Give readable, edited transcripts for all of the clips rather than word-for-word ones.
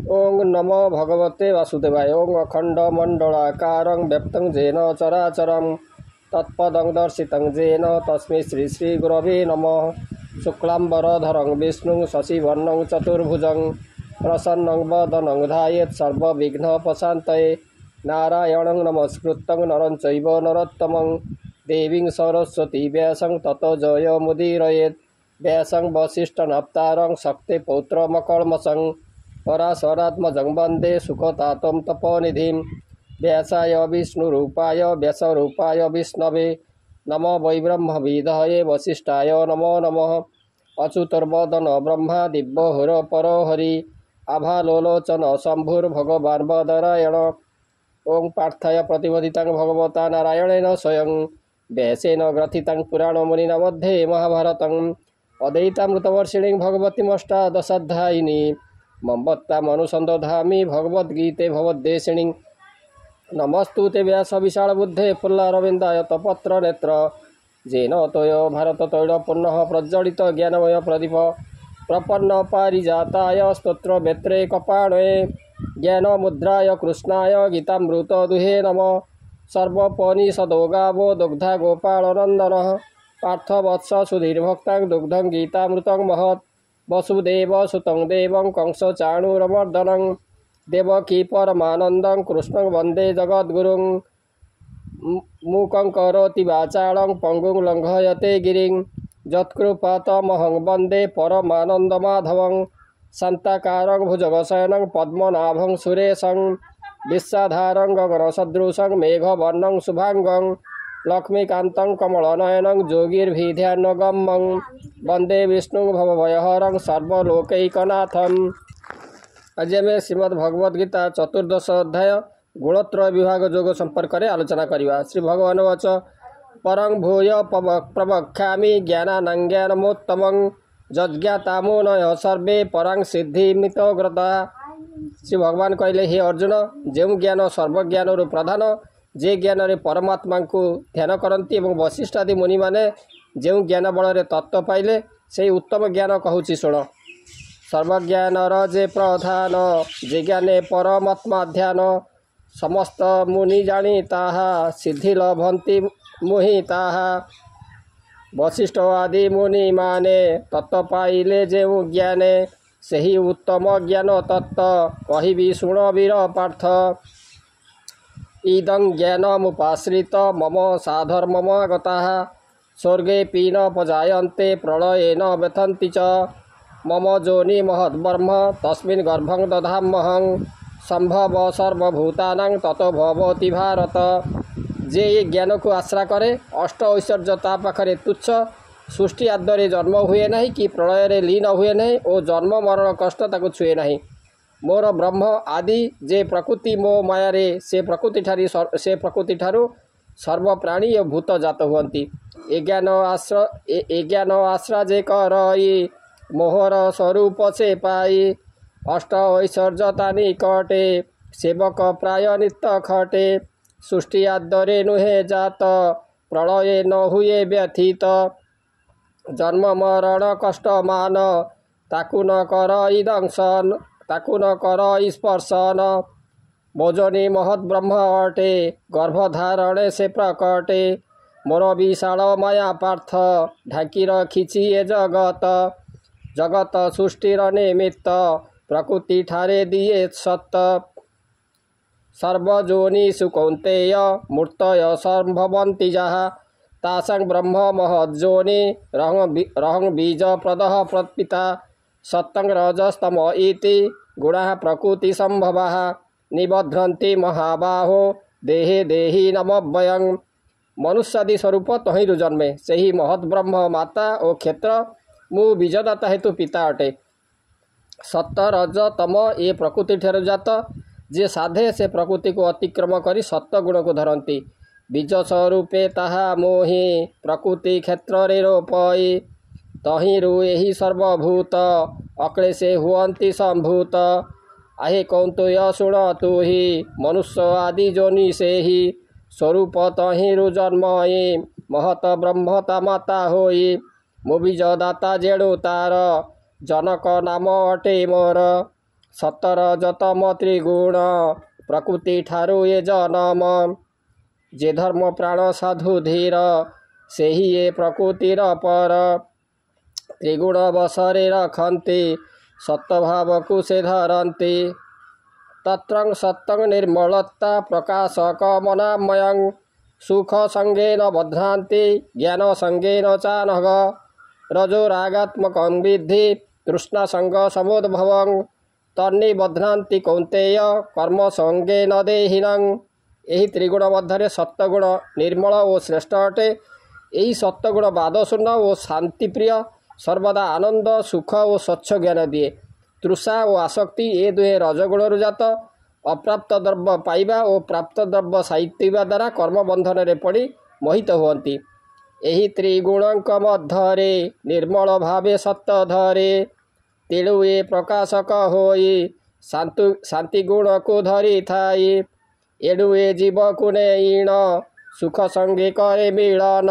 ओं नमो भगवते वासुदेवाय। ओं अखण्डमण्डलाकारं व्याप्तं येन चराचरं तत्पदं दर्शितं येन तस्मै श्री श्री गुरवे नमः। शुक्लाम्बरधरं विष्णुं शशिवर्णं चतुर्भुजं प्रसन्नं वदनं ध्यायेत् सर्वविघ्नोपशान्तये। नारायणं नमस्कृतं नरं चैव नरोत्तमं देवीं सरस्वती व्यासं ततो जयमुदीरयेत्। व्यासं वसिष्ठनप्तारं शक्तिपौत्रमकल्मषं पराशरात्मजं वन्दे सुखतातं तपोनिधिं। व्यासाय विष्णुरूपाय व्यासरूपाय विष्णवे नमो वै ब्रह्मविदये वसिष्ठाय नमो नमः। अच्युतर्वदन ब्रह्मा दिव्यहुर परोहरि आभालोलोचन शम्भुर्भगवान् वदरायण। ओं पार्थाय प्रतिपदितं भगवता नारायणेन स्वयं व्यासेन ग्रथितं पुराणमुनिना मध्ये महाभारतम्। अद्वैतामृतवर्षिणीं भगवतीमष्टादशाध्यायिनीं मम्बत्तामनुसन्दधामि भगवद्गीते भवद्देशिणीं। नमस्तुते व्यास विशालबुद्धे फुल्लारविन्दाय तपत्रनेत्र येन त्वया भारततैलपूर्णः प्रज्वलित ज्ञानमय प्रदीप प्रपन्न पारिजाताय स्तोत्रवेत्रे कपाणे ज्ञानमुद्राय कृष्णाय गीतामृतदुहे नमः। सर्वोपनिषदो गावो दुग्धा गोपालनन्दनः पार्थवत्स सुधीर्भक्तां दुग्धं गीतामृतं महत्। वसुदेवसुतं देवं कंसचाणूरमर्दनं देवकी परमानन्दं कृष्णं वन्दे जगद्गुरुं। मूकं करोति वाचालं पङ्गुं लङ्घयते गिरिं यत्कृपातमहं वन्दे परमानन्दमाधवं। शान्ताकारं भुजगशयनं पद्मनाभं सुरेशं विश्वाधारं गगनसदृशं मेघवर्णं शुभांगं लक्ष्मीकान्तं कमलनयनं योगिर्भिध्यानगम्यं वन्दे विष्णुं भवभयहरं सर्वलोकैकनाथम्। आज आम श्रीमद्भगवद्गीता चतुर्दश अध्याय गुणत्रय विभाग योग संपर्क में आलोचना करवा। श्री भगवान वच परं भूय प्रवक्ष्यामि ज्ञानानज्ञानमोत्तमं यज्ञातामुनय सर्वे परं सिद्धिमितोग्रता। श्री भगवान कहले हे अर्जुन जो ज्ञान सर्वज्ञान प्रधान जे ज्ञान रे परमात्मा को ध्यान करती वशिष्ठ आदि मुनि माने जो ज्ञान बल तत्व पाइले से उत्तम ज्ञान कहूँ शुण। सर्वज्ञानर जे प्रधान जे ज्ञाने परमात्मा ध्यान समस्त मुनि जानी ताहा सिद्धि लभंती मुहि ताहा। वशिष्ठ आदि मुनि माने तत्व पाइले जो ज्ञाने सही उत्तम ज्ञान तत्व कहि शुण वीर पार्थ। इदं ज्ञानमुपाश्रित मम साधर्मम गताः स्वर्गे न पजायन्ते प्रलयेन व्यथन्ति च। मम जोनि महद्ब्रह्म तस्मिन् गर्भं दधाम्यहं संभव सर्वभूतानां ततो भवति भारत। जे ये ज्ञान को आश्रा करे अष्ट ऐश्वर्य ता पाखरे तुच्छ सृष्टि आदरे जन्म हुए नहीं कि प्रलय रे लीन हुए नहीं और जन्म मरण कष्ट ताको छुए नहीं। मोर ब्रह्म आदि जे प्रकृति मो माया रे से प्रकृति ठारू सर्व प्राणी और भूत जात हुअन्ति। ए ज्ञान आश्रा जे करई मोहर स्वरूप से पाई अष्ट ऐश्वर्यता निकटे सेवक प्राय नित्य खटे। सृष्टि आदरे नुहे जात प्रलये न हुए व्यथित जन्म मरण कष्ट मान ताकु न करई दंशन ताकु न करई स्पर्शन। मोजनी महत् ब्रह्म अटे गर्भधारणे से प्रकटे मोर विशाल माया पार्थ ढाकी रखिछि ए जगत। जगत सृष्टिर निमित्त प्रकृति ठारे दिए सत्त सर्वजोनिषु कौन्तेय मूर्तय संभवन्ति जहाँ तासां ब्रह्म महज्जोनि रहं बीज प्रदः प्रपिता। सत्तं रजस्तम इति गुणाः प्रकृति संभवाः निबध्रन्ति महाबाहो देहे देहि नमव्ययं। मनुष्यादि स्वरूप तहिरु जन्मे सही महद्ब्रह्म माता और क्षेत्र मु बीजदाता हेतु पिता अटे। सत्त रज तम ये प्रकृति ठार जात जे साधे से प्रकृति को अतिक्रम करी सत्त गुण को धरती। बीज स्वरूपे ताहा मोहि प्रकृति क्षेत्र रे रोपई तहिरु एहि सर्वभूत अक्लेशे हुअन्ति संभूत। आहे कौन्तुय शुण तु ही मनुष्य आदि जोनि से ही स्वरूप तहिरु जन्मई महत ब्रह्मता माता होई। मु बीजदाता जेणु तार जनक नाम अटे मोर सतरजतम त्रिगुण प्रकृति ठारू ये जनम जे धर्म प्राण साधु धीर से ही ये प्रकृतिर पर त्रिगुण बसरे रखती सत्भाव को से धरती तत्रं सत्तं निर्मलता प्रकाशक मनामयं सुख संगेन बध्नान्ति ज्ञान संगेन चानघ रजोरागात्मक विद्धि तृष्णा संग समुद्भवं तन्नि बध्नान्ति कौन्तेय कर्म संगे न देहिनं। यही त्रिगुण मध्य सत्वगुण निर्मल और श्रेष्ठ अटे। यही सत्वगुण बादशून्य और शांतिप्रिय सर्वदा आनंद सुख और स्वच्छ ज्ञान दिए। तृषा और आसक्ति ये दुहे रजगुण जात। अप्राप्त द्रव्य पाइबा और प्राप्त द्रव्य साहित्य द्वारा कर्म बंधन में पड़ी मोहित हुअन्ति। यही त्रिगुणक मध्य निर्मल भावे सत्य धरे तेणु ये प्रकाशक होई शांति गुण को धरी थाई एणु ये जीव को नेण सुख संगे करे मिलन।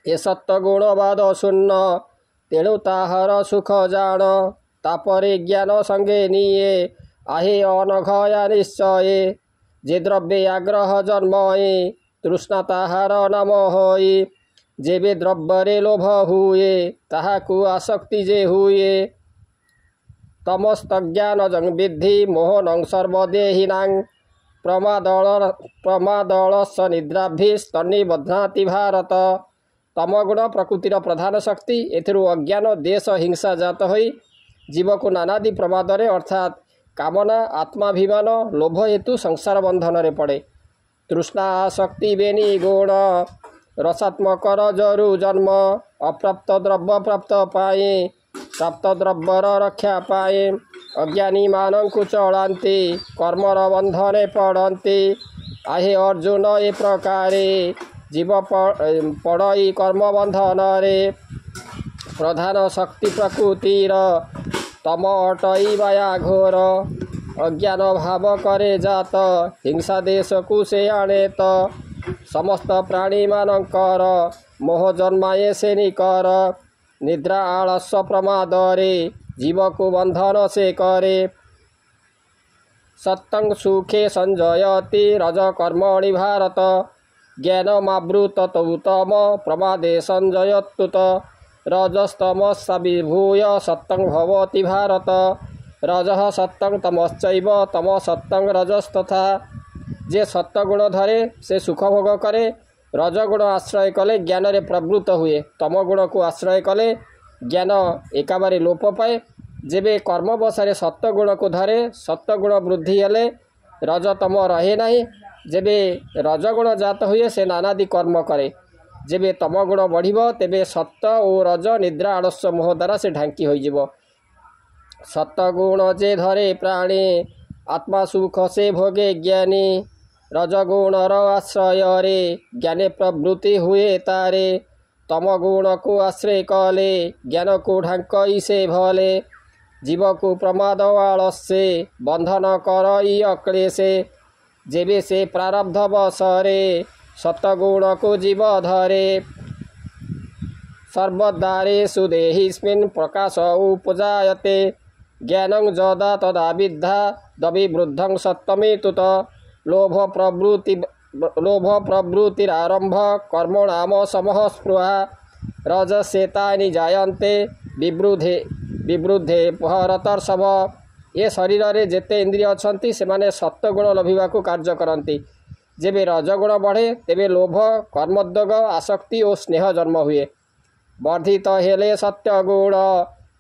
ये सत्य गुणवाद शून्य तेणु ताहार सुख जान तापरे ज्ञान संगे निये आहे अनघया निश्चय जे द्रव्ये आग्रह जन्मये तृष्णा ताहार नाम होई जेबे द्रव्ୟରେ लोभ हुए ताहाकु आसक्ति जे हुए तमस्तज्ञान जंग विद्धि मोहनं सर्वदेहिनां प्रमादलस निद्राभिस्तन्नि बध्नाति भारत। तमगुण प्रकृतिर प्रधान शक्ति एथिरु अज्ञान देश हिंसा जात होई जीव को नानादि प्रमादरे अर्थात कामना आत्माभिमान लोभ हेतु संसार बंधन रे पड़े। तृष्णा आसक्ति बेनी गुण रसात्मक रजरु जन्म अप्राप्त द्रव्य प्राप्त पाए प्राप्त द्रव्यर रक्षा पाए अज्ञानी मानंकु चलांती कर्मर बंधने पड़ती आहे अर्जुन ए प्रकारे जीव पड़ई कर्म बंधन रे प्रधान शक्ति प्रकृतिर तम अटई बाया घोर अज्ञान भाव करे जात हिंसा देश को से आने तो समस्त प्राणी मानकर मोह जन्माए से निकर निद्रा आलस्य प्रमादरे जीव को बंधन से करे सत्तं सुखे संजयति रज कर्मणि भारत ज्ञानमावृत तम प्रमादे संजयत्युत रजस्तमसा विभूय सत्तं भवति भारत रजः सत्तं तमश्चैव तम सत्तं रजस्तथा। जे सत्वगुण धरे से सुख भोग करे रजगुण आश्रय कले ज्ञान रे प्रवृत्त हुए तमगुण को आश्रय कले ज्ञान एकाबारे लोप पाए। जेबे कर्म बसारे सत्वगुण को धरे सत्वगुण वृद्धि हेले रजतम रहे नहीं। जेबे रजगुण जात हुए से नानादि कर्म करे जेबे तमगुण बढ़िब तेबे सत्व और रज निद्रा आलस्य मोह द्वारा से ढांकी होइजिब। सत्वगुण जे धरे प्राणी आत्मा सुख से भोगे ज्ञानी रजगुणर आश्रय रे ज्ञाने प्रवृत्ति हुए तारे तमगुण को आश्रय कले ज्ञान को ढांकई से भले जीव को प्रमाद आलस्य बंधन करई अक्लेशे जेबे से प्रारब्ध बसरे सत्वगुण को जीव धरे सर्वद्वारेषु देहिस्मिन् प्रकाश उपजायते ज्ञानं जदा तदा विद्धा दविवृद्धं सत्तमेतुत लोभ प्रवृत्तिरारंभ कर्मणाम समः स्पृहा रजसेतानि जायन्ते विवृद्धे भरतर्षभ। ये शरीर रे जेते इंद्रिय अछंती से माने सत्वगुण लभिबा को कार्य करती। जेबे रजगुण बढ़े तेबे लोभ कर्मोद्योग आसक्ति और स्नेह जन्म हुए। वर्धित हेले सत्यगुण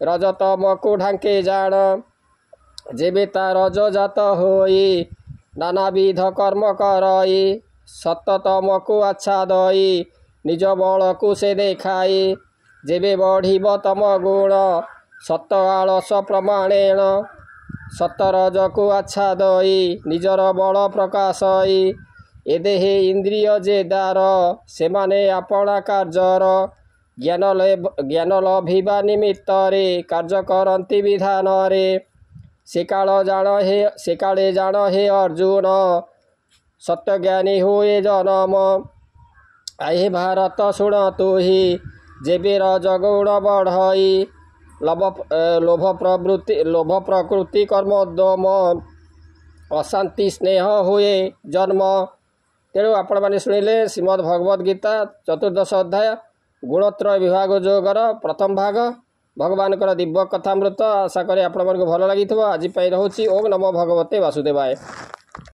रजतम को ढांके जान जेबे ता रज जात होई नानाविध कर्म करई सततम को आच्छादई निज बल को से देखाई जेबे बढ़िब तम गुण सत आलस प्रमाणेन सतरज को आच्छादई निजर बल प्रकाशई ए देहे इंद्रिय जे दार से माने आपणा कार्यर ज्ञान लभिबा निमित्त रे कार्य करती विधान रे से काले जान हे अर्जुन सत्यज्ञानी हुए जनम आहे भारत शुण तु ही जेबे रजगुण बढ़ई लोभ प्रकृति कर्म दम अशांति स्नेह हुए जन्म। तेणु आपण मैंने शुणिले श्रीमद् भगवद गीता 14 अध्याय गुणत्रय विभाग योगर प्रथम भाग भगवान दिव्य कथामृत। आशा करी आपण भल लगी। आज रोचे ओम नमो भगवते वासुदेवाय।